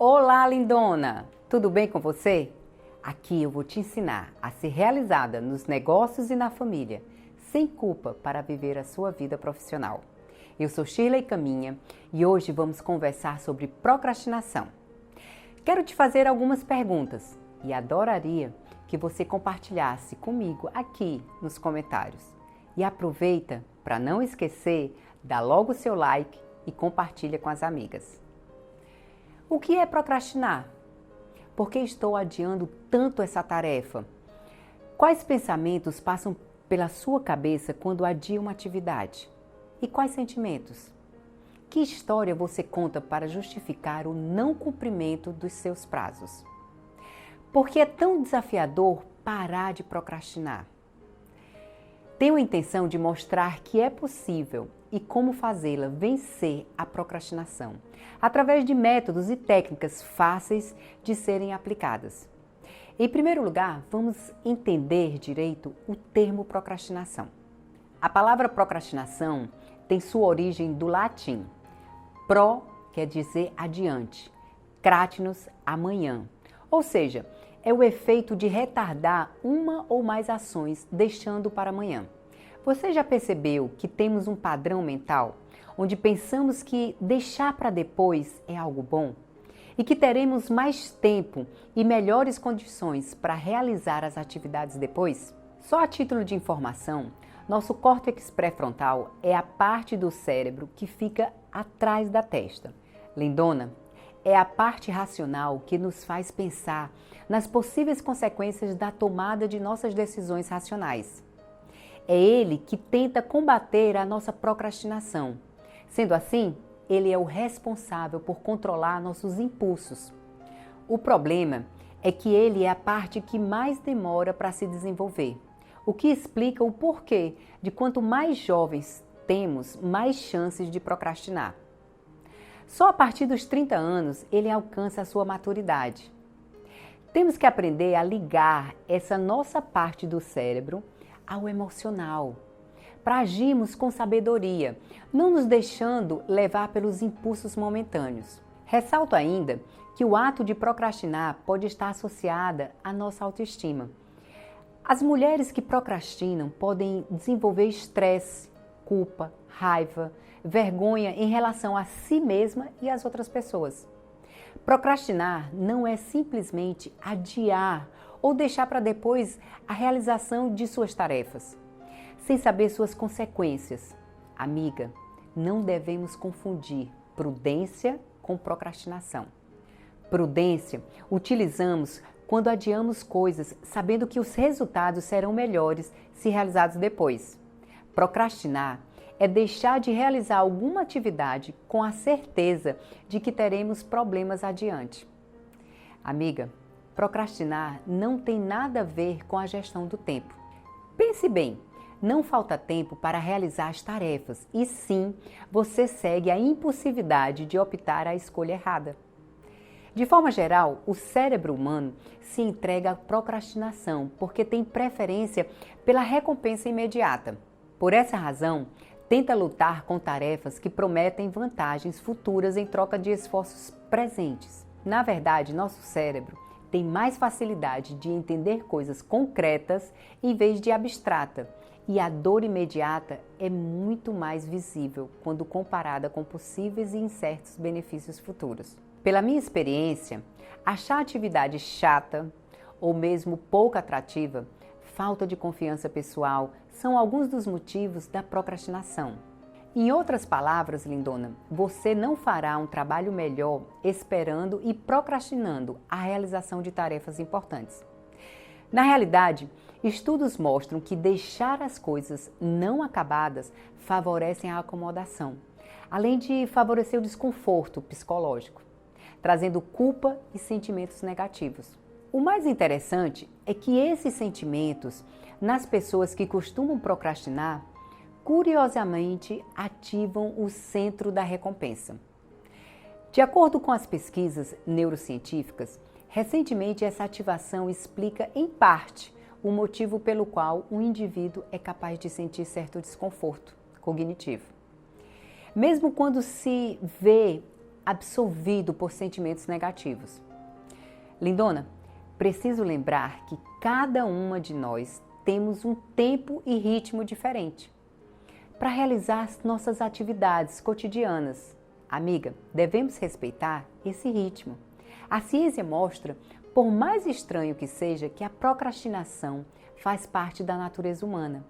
Olá, lindona! Tudo bem com você? Aqui eu vou te ensinar a ser realizada nos negócios e na família, sem culpa para viver a sua vida profissional. Eu sou Shirley Caminha e hoje vamos conversar sobre procrastinação. Quero te fazer algumas perguntas e adoraria que você compartilhasse comigo aqui nos comentários. E aproveita para não esquecer, dá logo o seu like e compartilha com as amigas. O que é procrastinar? Por que estou adiando tanto essa tarefa? Quais pensamentos passam pela sua cabeça quando adia uma atividade? E quais sentimentos? Que história você conta para justificar o não cumprimento dos seus prazos? Por que é tão desafiador parar de procrastinar? Tenho a intenção de mostrar que é possível e como fazê-la vencer a procrastinação, através de métodos e técnicas fáceis de serem aplicadas. Em primeiro lugar, vamos entender direito o termo procrastinação. A palavra procrastinação tem sua origem do latim. Pro quer dizer adiante, cratinus, amanhã. Ou seja, é o efeito de retardar uma ou mais ações, deixando para amanhã. Você já percebeu que temos um padrão mental onde pensamos que deixar para depois é algo bom? E que teremos mais tempo e melhores condições para realizar as atividades depois? Só a título de informação, nosso córtex pré-frontal é a parte do cérebro que fica atrás da testa. Lindona, é a parte racional que nos faz pensar nas possíveis consequências da tomada de nossas decisões racionais. É ele que tenta combater a nossa procrastinação. Sendo assim, ele é o responsável por controlar nossos impulsos. O problema é que ele é a parte que mais demora para se desenvolver, o que explica o porquê de quanto mais jovens temos, mais chances de procrastinar. Só a partir dos 30 anos ele alcança a sua maturidade. Temos que aprender a ligar essa nossa parte do cérebro ao emocional, para agirmos com sabedoria, não nos deixando levar pelos impulsos momentâneos. Ressalto ainda que o ato de procrastinar pode estar associada à nossa autoestima. As mulheres que procrastinam podem desenvolver estresse, culpa, raiva, vergonha em relação a si mesma e às outras pessoas. Procrastinar não é simplesmente adiar ou deixar para depois a realização de suas tarefas, sem saber suas consequências. Amiga, não devemos confundir prudência com procrastinação. Prudência utilizamos quando adiamos coisas sabendo que os resultados serão melhores se realizados depois. Procrastinar é deixar de realizar alguma atividade com a certeza de que teremos problemas adiante. Amiga, procrastinar não tem nada a ver com a gestão do tempo. Pense bem, não falta tempo para realizar as tarefas e sim, você segue a impulsividade de optar a escolha errada. De forma geral, o cérebro humano se entrega à procrastinação porque tem preferência pela recompensa imediata. Por essa razão, tenta lutar com tarefas que prometem vantagens futuras em troca de esforços presentes. Na verdade, nosso cérebro tem mais facilidade de entender coisas concretas em vez de abstrata, e a dor imediata é muito mais visível quando comparada com possíveis e incertos benefícios futuros. Pela minha experiência, achar a atividade chata ou mesmo pouco atrativa, falta de confiança pessoal, são alguns dos motivos da procrastinação. Em outras palavras, lindona, você não fará um trabalho melhor esperando e procrastinando a realização de tarefas importantes. Na realidade, estudos mostram que deixar as coisas não acabadas favorecem a acomodação, além de favorecer o desconforto psicológico, trazendo culpa e sentimentos negativos. O mais interessante é que esses sentimentos, nas pessoas que costumam procrastinar, curiosamente ativam o centro da recompensa. De acordo com as pesquisas neurocientíficas, recentemente essa ativação explica em parte o motivo pelo qual um indivíduo é capaz de sentir certo desconforto cognitivo. Mesmo quando se vê absorvido por sentimentos negativos. Lindona, preciso lembrar que cada uma de nós temos um tempo e ritmo diferente para realizar as nossas atividades cotidianas. Amiga, devemos respeitar esse ritmo. A ciência mostra, por mais estranho que seja, que a procrastinação faz parte da natureza humana.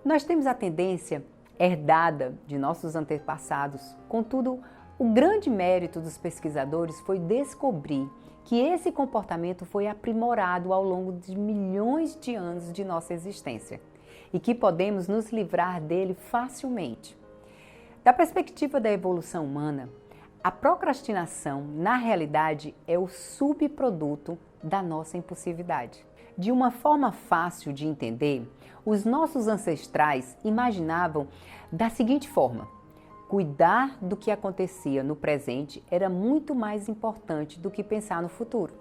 Nós temos a tendência herdada de nossos antepassados, contudo, o grande mérito dos pesquisadores foi descobrir que esse comportamento foi aprimorado ao longo de milhões de anos de nossa existência e que podemos nos livrar dele facilmente. Da perspectiva da evolução humana, a procrastinação, na realidade, é o subproduto da nossa impulsividade. De uma forma fácil de entender, os nossos ancestrais imaginavam da seguinte forma: cuidar do que acontecia no presente era muito mais importante do que pensar no futuro.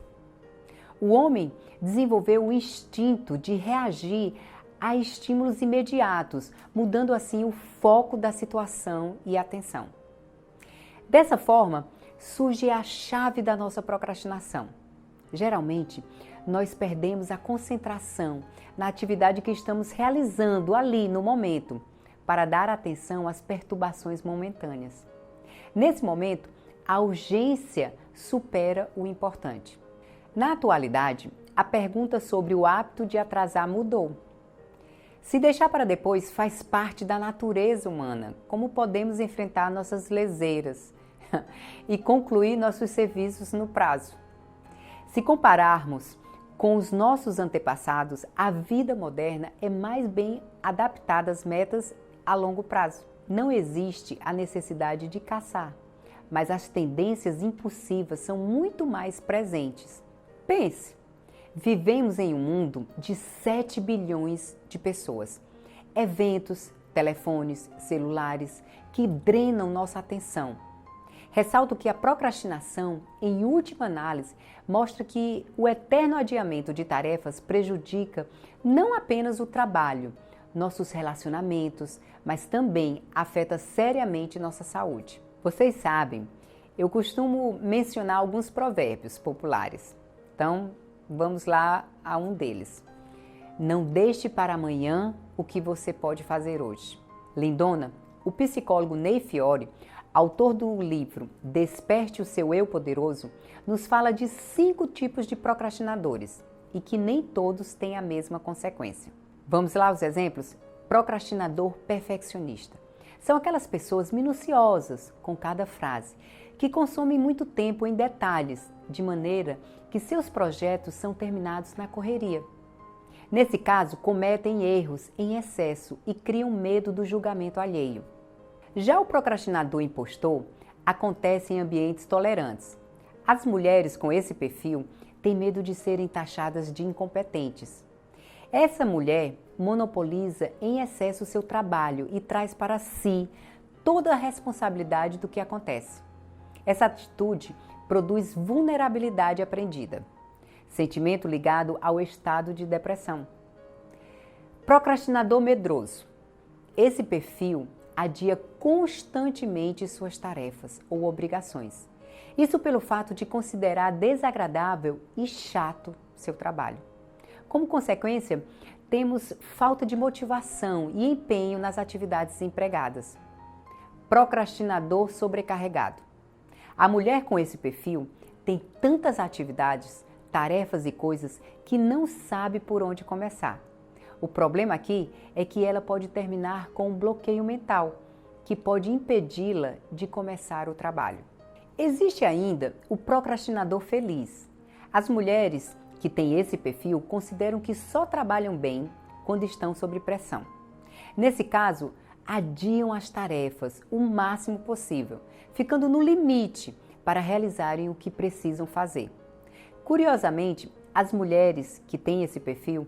O homem desenvolveu o instinto de reagir a estímulos imediatos, mudando assim o foco da situação e atenção. Dessa forma, surge a chave da nossa procrastinação. Geralmente, nós perdemos a concentração na atividade que estamos realizando ali no momento, para dar atenção às perturbações momentâneas. Nesse momento, a urgência supera o importante. Na atualidade, a pergunta sobre o hábito de atrasar mudou. Se deixar para depois faz parte da natureza humana, como podemos enfrentar nossas leseiras e concluir nossos serviços no prazo. Se compararmos com os nossos antepassados, a vida moderna é mais bem adaptada às metas a longo prazo. Não existe a necessidade de caçar, mas as tendências impulsivas são muito mais presentes. Pense, vivemos em um mundo de 7 bilhões de pessoas. Eventos, telefones, celulares que drenam nossa atenção. Ressalto que a procrastinação, em última análise, mostra que o eterno adiamento de tarefas prejudica não apenas o trabalho, nossos relacionamentos, mas também afeta seriamente nossa saúde. Vocês sabem, eu costumo mencionar alguns provérbios populares. Então, vamos lá a um deles. Não deixe para amanhã o que você pode fazer hoje. Lindona, o psicólogo Ney Fiore, autor do livro Desperte o Seu Eu Poderoso, nos fala de 5 tipos de procrastinadores e que nem todos têm a mesma consequência. Vamos lá aos exemplos? Procrastinador perfeccionista. São aquelas pessoas minuciosas com cada frase, que consomem muito tempo em detalhes, de maneira que seus projetos são terminados na correria. Nesse caso, cometem erros em excesso e criam medo do julgamento alheio. Já o procrastinador impostor acontece em ambientes tolerantes. As mulheres com esse perfil têm medo de serem taxadas de incompetentes. Essa mulher monopoliza em excesso o seu trabalho e traz para si toda a responsabilidade do que acontece. Essa atitude produz vulnerabilidade aprendida, sentimento ligado ao estado de depressão. Procrastinador medroso. Esse perfil adia constantemente suas tarefas ou obrigações. Isso pelo fato de considerar desagradável e chato seu trabalho. Como consequência, temos falta de motivação e empenho nas atividades empregadas. Procrastinador sobrecarregado. A mulher com esse perfil tem tantas atividades, tarefas e coisas que não sabe por onde começar. O problema aqui é que ela pode terminar com um bloqueio mental, que pode impedi-la de começar o trabalho. Existe ainda o procrastinador feliz. As mulheres que têm esse perfil consideram que só trabalham bem quando estão sob pressão. Nesse caso, adiam as tarefas o máximo possível, ficando no limite para realizarem o que precisam fazer. Curiosamente, as mulheres que têm esse perfil,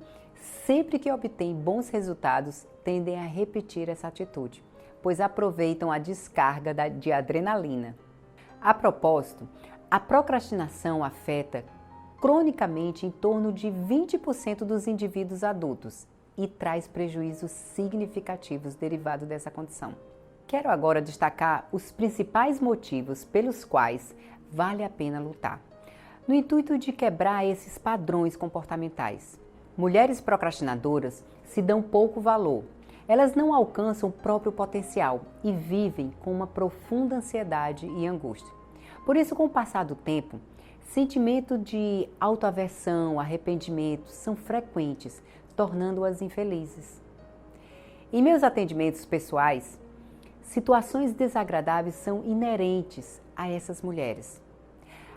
sempre que obtêm bons resultados, tendem a repetir essa atitude, pois aproveitam a descarga de adrenalina. A propósito, a procrastinação afeta cronicamente em torno de 20% dos indivíduos adultos e traz prejuízos significativos derivados dessa condição. Quero agora destacar os principais motivos pelos quais vale a pena lutar, no intuito de quebrar esses padrões comportamentais. Mulheres procrastinadoras se dão pouco valor. Elas não alcançam o próprio potencial e vivem com uma profunda ansiedade e angústia. Por isso, com o passar do tempo, sentimento de autoaversão, arrependimento são frequentes, tornando-as infelizes. Em meus atendimentos pessoais, situações desagradáveis são inerentes a essas mulheres.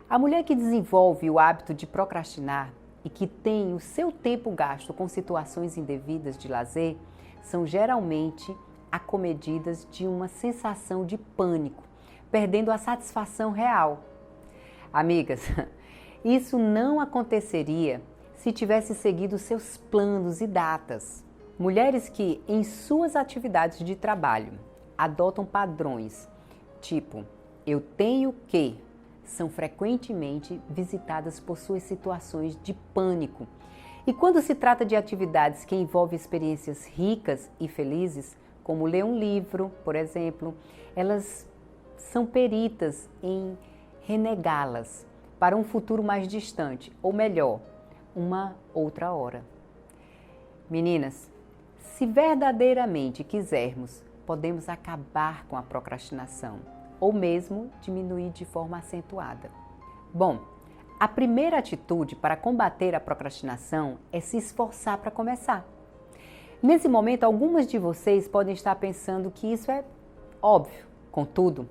A mulher que desenvolve o hábito de procrastinar e que tem o seu tempo gasto com situações indevidas de lazer são geralmente acometidas de uma sensação de pânico, perdendo a satisfação real. Amigas, isso não aconteceria se tivesse seguido seus planos e datas. Mulheres que, em suas atividades de trabalho, adotam padrões, tipo, eu tenho que, são frequentemente visitadas por suas situações de pânico. E quando se trata de atividades que envolvem experiências ricas e felizes, como ler um livro, por exemplo, elas são peritas em renegá-las para um futuro mais distante, ou melhor, uma outra hora. Meninas, se verdadeiramente quisermos, podemos acabar com a procrastinação ou mesmo diminuir de forma acentuada. Bom, a primeira atitude para combater a procrastinação é se esforçar para começar. Nesse momento, algumas de vocês podem estar pensando que isso é óbvio. Contudo,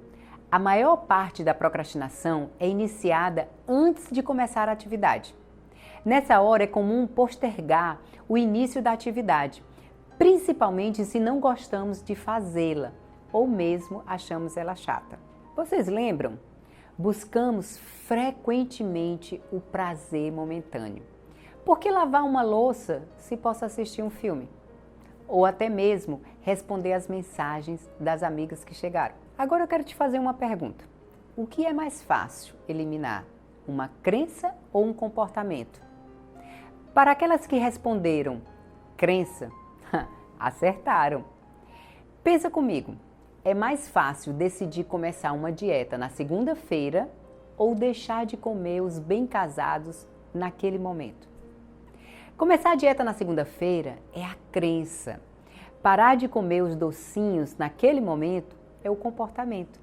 a maior parte da procrastinação é iniciada antes de começar a atividade. Nessa hora é comum postergar o início da atividade, principalmente se não gostamos de fazê-la ou mesmo achamos ela chata. Vocês lembram? Buscamos frequentemente o prazer momentâneo. Por que lavar uma louça se posso assistir um filme? Ou até mesmo responder às mensagens das amigas que chegaram. Agora eu quero te fazer uma pergunta. O que é mais fácil eliminar? Uma crença ou um comportamento? Para aquelas que responderam crença, acertaram. Pensa comigo, é mais fácil decidir começar uma dieta na segunda-feira ou deixar de comer os bem casados naquele momento? Começar a dieta na segunda-feira é a crença. Parar de comer os docinhos naquele momento é o comportamento.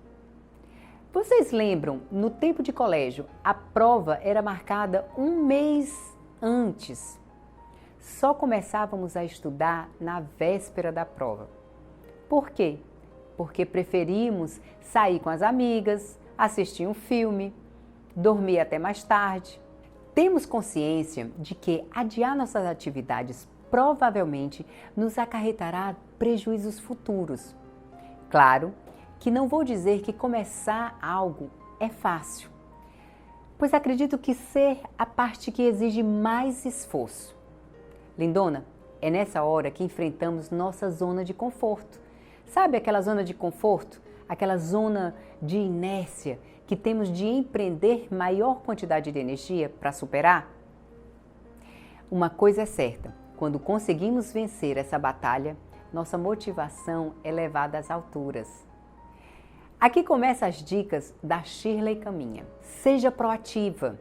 Vocês lembram, no tempo de colégio, a prova era marcada um mês antes. Só começávamos a estudar na véspera da prova. Por quê? Porque preferimos sair com as amigas, assistir um filme, dormir até mais tarde. Temos consciência de que adiar nossas atividades provavelmente nos acarretará prejuízos futuros. Claro que não vou dizer que começar algo é fácil, pois acredito que ser a parte que exige mais esforço. Lindona, é nessa hora que enfrentamos nossa zona de conforto. Sabe aquela zona de conforto? Aquela zona de inércia que temos de empreender maior quantidade de energia para superar? Uma coisa é certa, quando conseguimos vencer essa batalha, nossa motivação é levada às alturas. Aqui começam as dicas da Shirley Caminha. Seja proativa.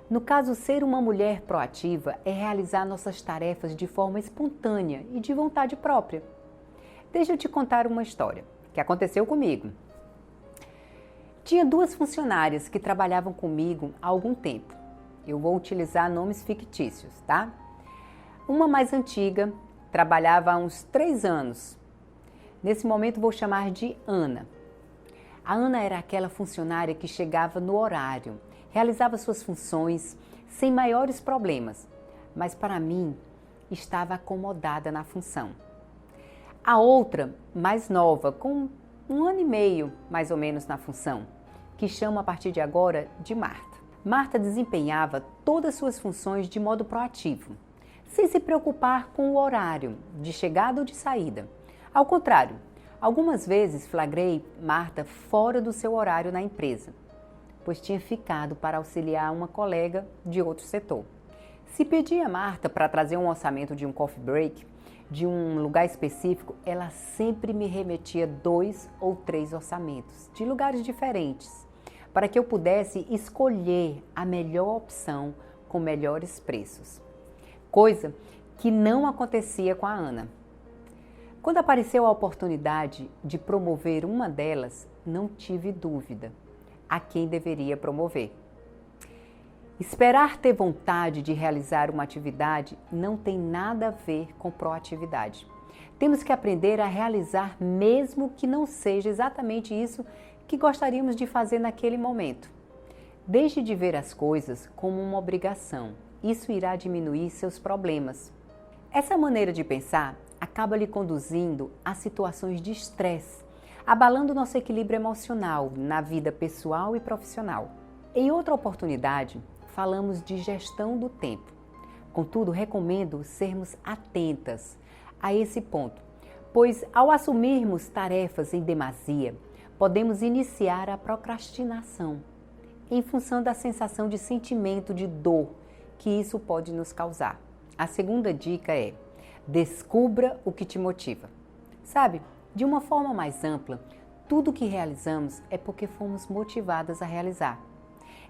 No caso, ser uma mulher proativa é realizar nossas tarefas de forma espontânea e de vontade própria. Deixa eu te contar uma história que aconteceu comigo. Tinha duas funcionárias que trabalhavam comigo há algum tempo. Eu vou utilizar nomes fictícios, tá? Uma mais antiga, trabalhava há uns 3 anos. Nesse momento vou chamar de Ana. A Ana era aquela funcionária que chegava no horário, realizava suas funções sem maiores problemas, mas para mim estava acomodada na função. A outra, mais nova, com 1 ano e meio mais ou menos na função, que chamo a partir de agora de Marta. Marta desempenhava todas suas funções de modo proativo, sem se preocupar com o horário de chegada ou de saída. Ao contrário, algumas vezes flagrei Marta fora do seu horário na empresa, pois tinha ficado para auxiliar uma colega de outro setor. Se pedi a Marta para trazer um orçamento de um coffee break, de um lugar específico, ela sempre me remetia 2 ou 3 orçamentos de lugares diferentes, para que eu pudesse escolher a melhor opção com melhores preços. Coisa que não acontecia com a Ana. Quando apareceu a oportunidade de promover uma delas, não tive dúvida a quem deveria promover. Esperar ter vontade de realizar uma atividade não tem nada a ver com proatividade. Temos que aprender a realizar mesmo que não seja exatamente isso que gostaríamos de fazer naquele momento. Deixe de ver as coisas como uma obrigação. Isso irá diminuir seus problemas. Essa maneira de pensar acaba lhe conduzindo a situações de estresse, abalando nosso equilíbrio emocional na vida pessoal e profissional. Em outra oportunidade, falamos de gestão do tempo. Contudo, recomendo sermos atentas a esse ponto, pois ao assumirmos tarefas em demasia, podemos iniciar a procrastinação, em função da sensação de sentimento de dor que isso pode nos causar. A segunda dica é: descubra o que te motiva. Sabe, de uma forma mais ampla, tudo o que realizamos é porque fomos motivadas a realizar.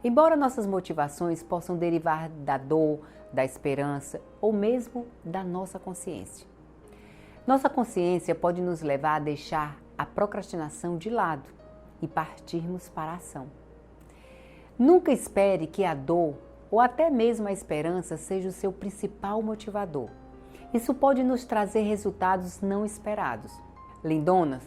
Embora nossas motivações possam derivar da dor, da esperança ou mesmo da nossa consciência. Nossa consciência pode nos levar a deixar a procrastinação de lado e partirmos para a ação. Nunca espere que a dor ou até mesmo a esperança seja o seu principal motivador. Isso pode nos trazer resultados não esperados. Lindonas,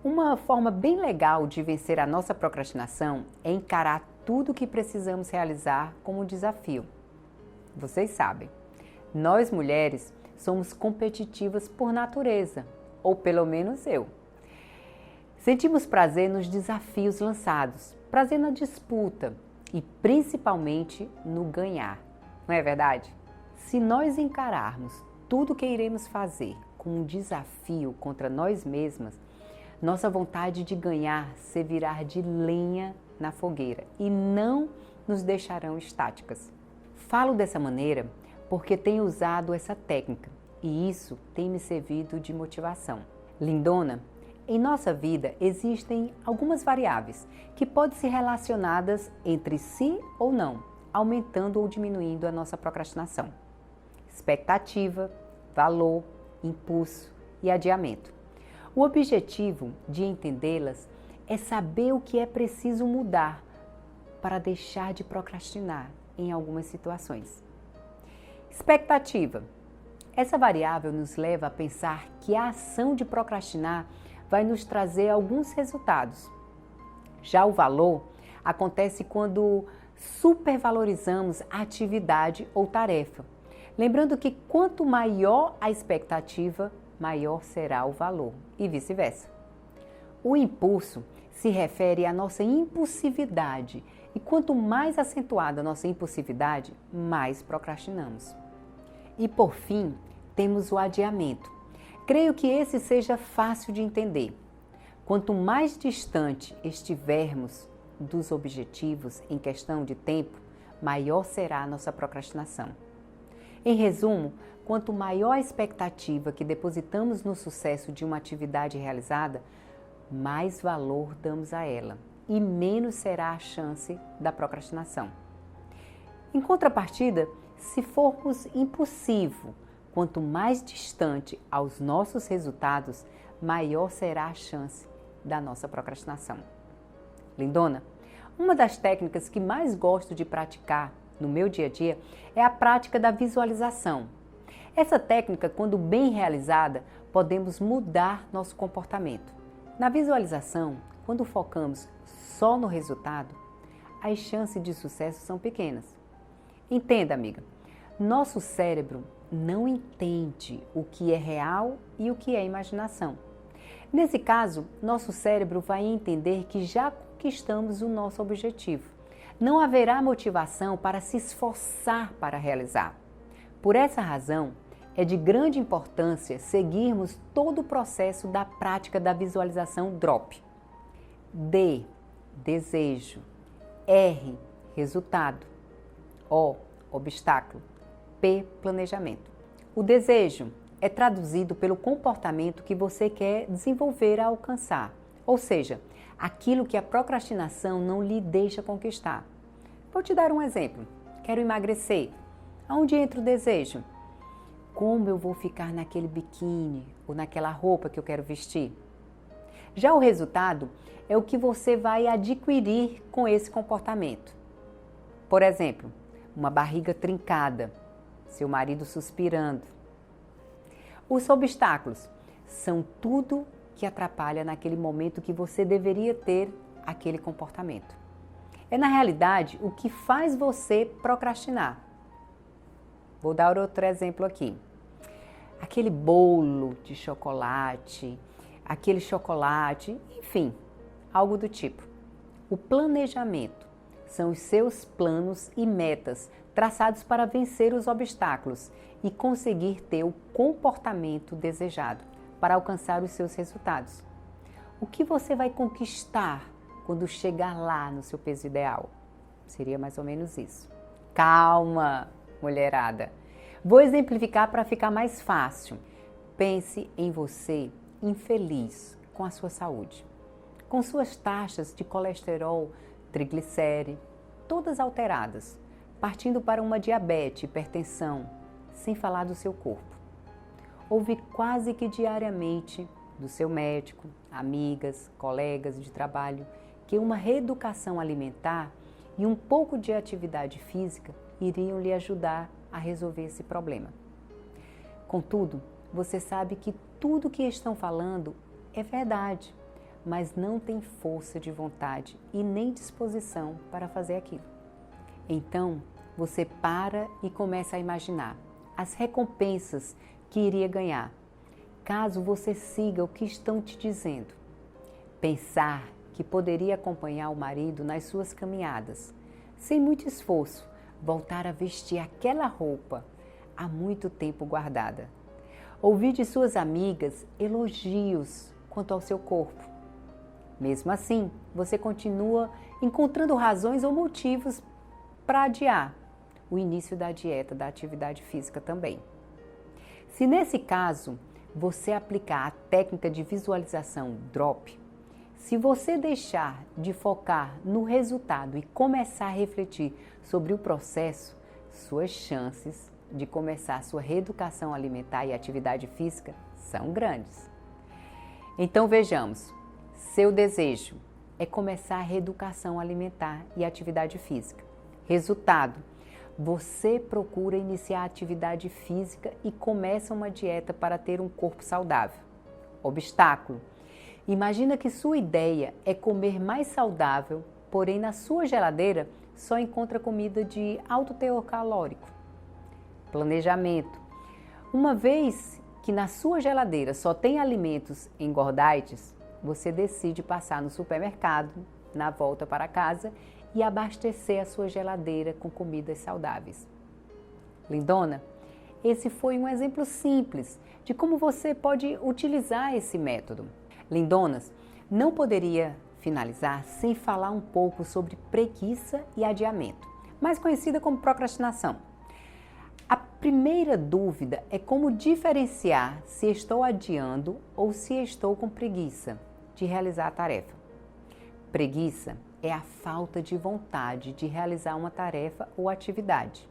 uma forma bem legal de vencer a nossa procrastinação é encarar tudo o que precisamos realizar como um desafio. Vocês sabem, nós mulheres somos competitivas por natureza, ou pelo menos eu. Sentimos prazer nos desafios lançados, prazer na disputa e principalmente no ganhar, não é verdade? Se nós encararmos tudo o que iremos fazer como um desafio contra nós mesmas, nossa vontade de ganhar servirá de lenha na fogueira e não nos deixarão estáticas. Falo dessa maneira porque tenho usado essa técnica e isso tem me servido de motivação. Lindona, em nossa vida existem algumas variáveis que podem ser relacionadas entre si ou não, aumentando ou diminuindo a nossa procrastinação. Expectativa, valor, impulso e adiamento. O objetivo de entendê-las é saber o que é preciso mudar para deixar de procrastinar em algumas situações. Expectativa. Essa variável nos leva a pensar que a ação de procrastinar vai nos trazer alguns resultados. Já o valor acontece quando supervalorizamos a atividade ou tarefa. Lembrando que quanto maior a expectativa, maior será o valor e vice-versa. O impulso se refere à nossa impulsividade e quanto mais acentuada a nossa impulsividade, mais procrastinamos. E por fim, temos o adiamento. Creio que esse seja fácil de entender. Quanto mais distante estivermos dos objetivos em questão de tempo, maior será a nossa procrastinação. Em resumo, quanto maior a expectativa que depositamos no sucesso de uma atividade realizada, mais valor damos a ela e menos será a chance da procrastinação. Em contrapartida, se formos impulsivos, quanto mais distante aos nossos resultados, maior será a chance da nossa procrastinação. Lindona, uma das técnicas que mais gosto de praticar no meu dia a dia é a prática da visualização. Essa técnica, quando bem realizada, podemos mudar nosso comportamento. Na visualização, quando focamos só no resultado, as chances de sucesso são pequenas. Entenda, amiga, nosso cérebro não entende o que é real e o que é imaginação. Nesse caso, nosso cérebro vai entender que já conquistamos o nosso objetivo. Não haverá motivação para se esforçar para realizar. Por essa razão, é de grande importância seguirmos todo o processo da prática da visualização DROP. D, desejo. R, resultado. O, obstáculo. P, planejamento. O desejo é traduzido pelo comportamento que você quer desenvolver a alcançar, ou seja, aquilo que a procrastinação não lhe deixa conquistar. Vou te dar um exemplo. Quero emagrecer. Aonde entra o desejo? Como eu vou ficar naquele biquíni ou naquela roupa que eu quero vestir? Já o resultado é o que você vai adquirir com esse comportamento. Por exemplo, uma barriga trincada, seu marido suspirando. Os obstáculos são tudo que atrapalha naquele momento que você deveria ter aquele comportamento. É na realidade o que faz você procrastinar. Vou dar outro exemplo aqui. Aquele bolo de chocolate, aquele chocolate, enfim, algo do tipo. O planejamento são os seus planos e metas traçados para vencer os obstáculos e conseguir ter o comportamento desejado para alcançar os seus resultados. O que você vai conquistar quando chegar lá no seu peso ideal? Seria mais ou menos isso. Calma, mulherada. Vou exemplificar para ficar mais fácil. Pense em você infeliz com a sua saúde, com suas taxas de colesterol, triglicérides, todas alteradas, partindo para uma diabetes, hipertensão, sem falar do seu corpo. Ouve quase que diariamente do seu médico, amigas, colegas de trabalho, que uma reeducação alimentar e um pouco de atividade física iriam lhe ajudar a resolver esse problema. Contudo, você sabe que tudo que estão falando é verdade, mas não tem força de vontade e nem disposição para fazer aquilo. Então, você para e começa a imaginar as recompensas que iria ganhar, caso você siga o que estão te dizendo. Pensar que poderia acompanhar o marido nas suas caminhadas, sem muito esforço, voltar a vestir aquela roupa há muito tempo guardada. Ouvir de suas amigas elogios quanto ao seu corpo. Mesmo assim, você continua encontrando razões ou motivos para adiar o início da dieta, da atividade física também. Se nesse caso você aplicar a técnica de visualização DROP, se você deixar de focar no resultado e começar a refletir sobre o processo, suas chances de começar a sua reeducação alimentar e atividade física são grandes. Então vejamos, seu desejo é começar a reeducação alimentar e atividade física. Resultado, você procura iniciar a atividade física e começa uma dieta para ter um corpo saudável. Obstáculo, imagina que sua ideia é comer mais saudável, porém na sua geladeira só encontra comida de alto teor calórico. Planejamento, uma vez que na sua geladeira só tem alimentos engordantes, você decide passar no supermercado, na volta para casa, e abastecer a sua geladeira com comidas saudáveis. Lindona, esse foi um exemplo simples de como você pode utilizar esse método. Lindonas, não poderia finalizar sem falar um pouco sobre preguiça e adiamento, mais conhecida como procrastinação. A primeira dúvida é como diferenciar se estou adiando ou se estou com preguiça de realizar a tarefa. Preguiça é a falta de vontade de realizar uma tarefa ou atividade.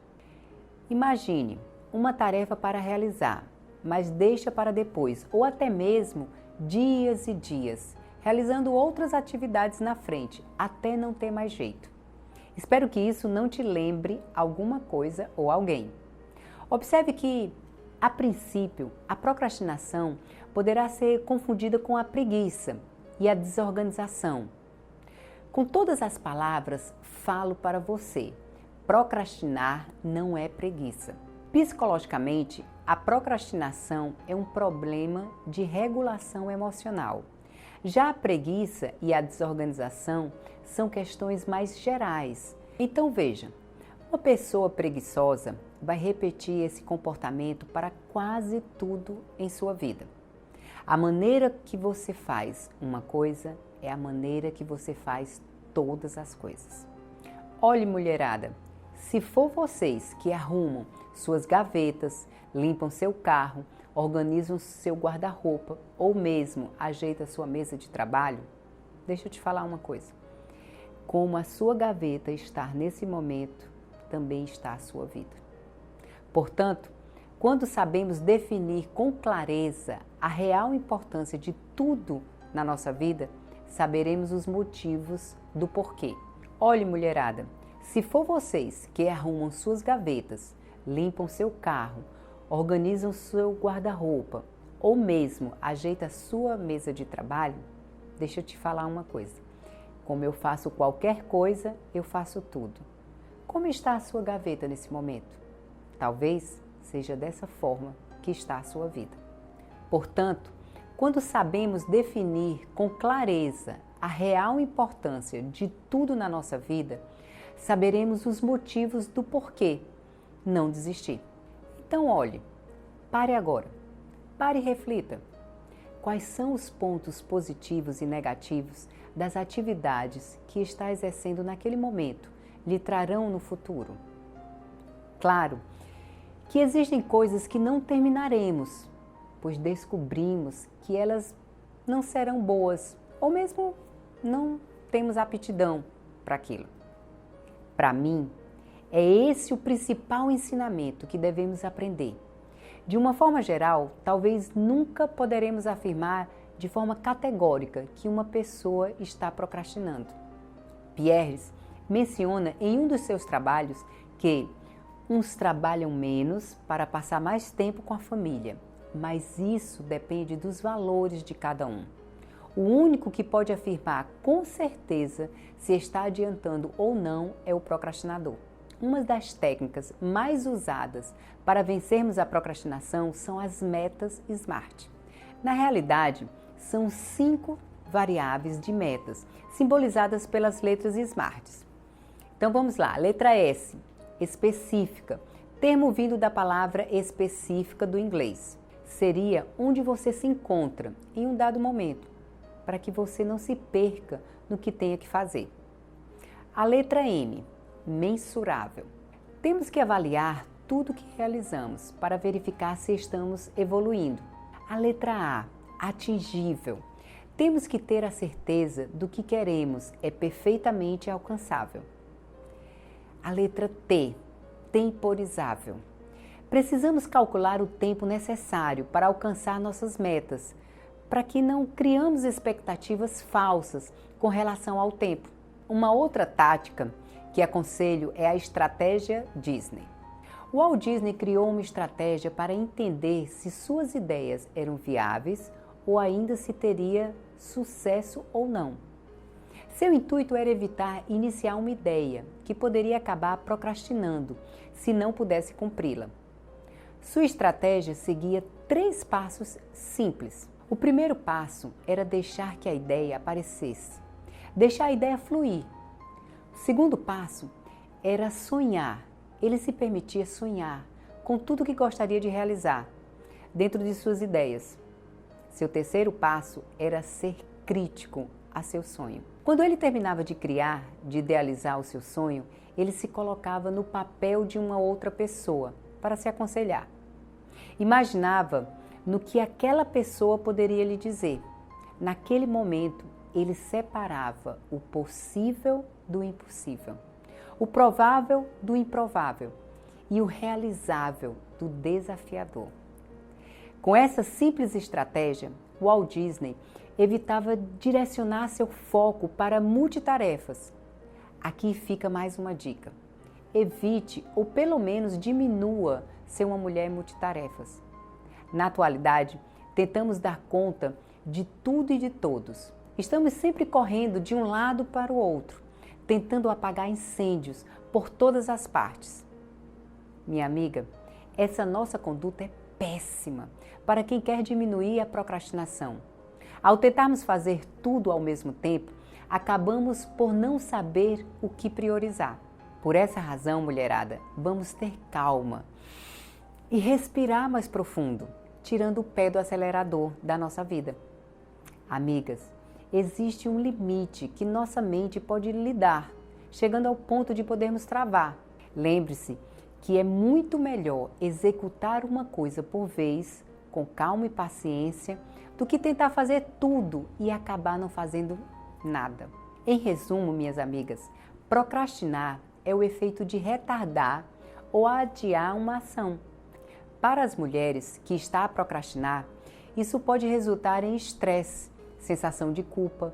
Imagine uma tarefa para realizar, mas deixa para depois, ou até mesmo dias e dias, realizando outras atividades na frente, até não ter mais jeito. Espero que isso não te lembre alguma coisa ou alguém. Observe que, a princípio, a procrastinação poderá ser confundida com a preguiça e a desorganização. Com todas as palavras, falo para você, procrastinar não é preguiça. Psicologicamente, a procrastinação é um problema de regulação emocional. Já a preguiça e a desorganização são questões mais gerais. Então veja, uma pessoa preguiçosa vai repetir esse comportamento para quase tudo em sua vida. A maneira que você faz uma coisa é a maneira que você faz todas as coisas. Olhe, mulherada, se for vocês que arrumam suas gavetas, limpam seu carro organiza o seu guarda-roupa ou mesmo ajeita a sua mesa de trabalho, deixa eu te falar uma coisa. Como a sua gaveta está nesse momento, também está a sua vida. Portanto, quando sabemos definir com clareza a real importância de tudo na nossa vida, saberemos os motivos do porquê. Olhe, mulherada, se for vocês que arrumam suas gavetas, limpam seu carro, organizam seu guarda-roupa ou mesmo ajeita a sua mesa de trabalho, deixa eu te falar uma coisa. Como eu faço qualquer coisa, eu faço tudo. Como está a sua gaveta nesse momento? Talvez seja dessa forma que está a sua vida. Portanto, quando sabemos definir com clareza a real importância de tudo na nossa vida, saberemos os motivos do porquê não desistir. Então, olhe, pare agora, pare e reflita. Quais são os pontos positivos e negativos das atividades que está exercendo naquele momento lhe trarão no futuro? Claro que existem coisas que não terminaremos, pois descobrimos que elas não serão boas ou mesmo não temos aptidão para aquilo. Para mim, é esse o principal ensinamento que devemos aprender. De uma forma geral, talvez nunca poderemos afirmar de forma categórica que uma pessoa está procrastinando. Pierres menciona em um dos seus trabalhos que uns trabalham menos para passar mais tempo com a família, mas isso depende dos valores de cada um. O único que pode afirmar com certeza se está adiantando ou não é o procrastinador. Uma das técnicas mais usadas para vencermos a procrastinação são as metas SMART. Na realidade, são 5 variáveis de metas, simbolizadas pelas letras SMART. Então vamos lá, letra S, específica, termo vindo da palavra específica do inglês. Seria onde você se encontra em um dado momento, para que você não se perca no que tenha que fazer. A letra M, mensurável. Temos que avaliar tudo que realizamos para verificar se estamos evoluindo. A letra A, atingível. Temos que ter a certeza do que queremos é perfeitamente alcançável. A letra T, temporizável. Precisamos calcular o tempo necessário para alcançar nossas metas, para que não criamos expectativas falsas com relação ao tempo. Uma outra tática que aconselho é a estratégia Disney. O Walt Disney criou uma estratégia para entender se suas ideias eram viáveis ou ainda se teria sucesso ou não. Seu intuito era evitar iniciar uma ideia que poderia acabar procrastinando se não pudesse cumpri-la. Sua estratégia seguia 3 passos simples. O primeiro passo era deixar que a ideia aparecesse, deixar a ideia fluir. O segundo passo era sonhar. Ele se permitia sonhar com tudo que gostaria de realizar dentro de suas ideias. Seu terceiro passo era ser crítico a seu sonho. Quando ele terminava de criar, de idealizar o seu sonho, ele se colocava no papel de uma outra pessoa para se aconselhar. Imaginava no que aquela pessoa poderia lhe dizer. Naquele momento, ele separava o possível do impossível, o provável do improvável e o realizável do desafiador. Com essa simples estratégia, Walt Disney evitava direcionar seu foco para multitarefas. Aqui fica mais uma dica. Evite ou pelo menos diminua ser uma mulher multitarefas. Na atualidade, tentamos dar conta de tudo e de todos. Estamos sempre correndo de um lado para o outro, tentando apagar incêndios por todas as partes. Minha amiga, essa nossa conduta é péssima para quem quer diminuir a procrastinação. Ao tentarmos fazer tudo ao mesmo tempo, acabamos por não saber o que priorizar. Por essa razão, mulherada, vamos ter calma e respirar mais profundo, tirando o pé do acelerador da nossa vida. Amigas, existe um limite que nossa mente pode lidar, chegando ao ponto de podermos travar. Lembre-se que é muito melhor executar uma coisa por vez com calma e paciência do que tentar fazer tudo e acabar não fazendo nada. Em resumo, minhas amigas, procrastinar é o efeito de retardar ou adiar uma ação. Para as mulheres que estão a procrastinar, isso pode resultar em estresse, sensação de culpa,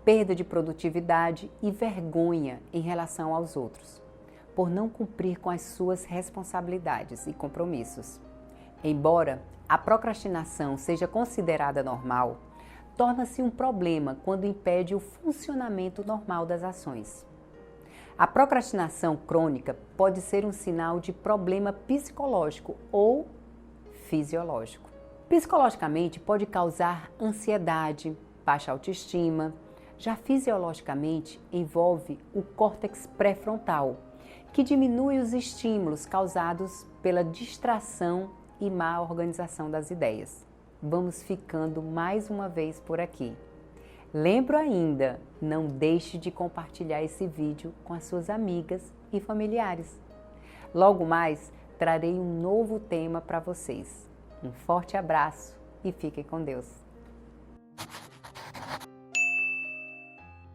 perda de produtividade e vergonha em relação aos outros, por não cumprir com as suas responsabilidades e compromissos. Embora a procrastinação seja considerada normal, torna-se um problema quando impede o funcionamento normal das ações. A procrastinação crônica pode ser um sinal de problema psicológico ou fisiológico. Psicologicamente, pode causar ansiedade, baixa autoestima. Já fisiologicamente, envolve o córtex pré-frontal, que diminui os estímulos causados pela distração e má organização das ideias. Vamos ficando mais uma vez por aqui. Lembro ainda, não deixe de compartilhar esse vídeo com as suas amigas e familiares. Logo mais, trarei um novo tema para vocês. Um forte abraço e fiquem com Deus.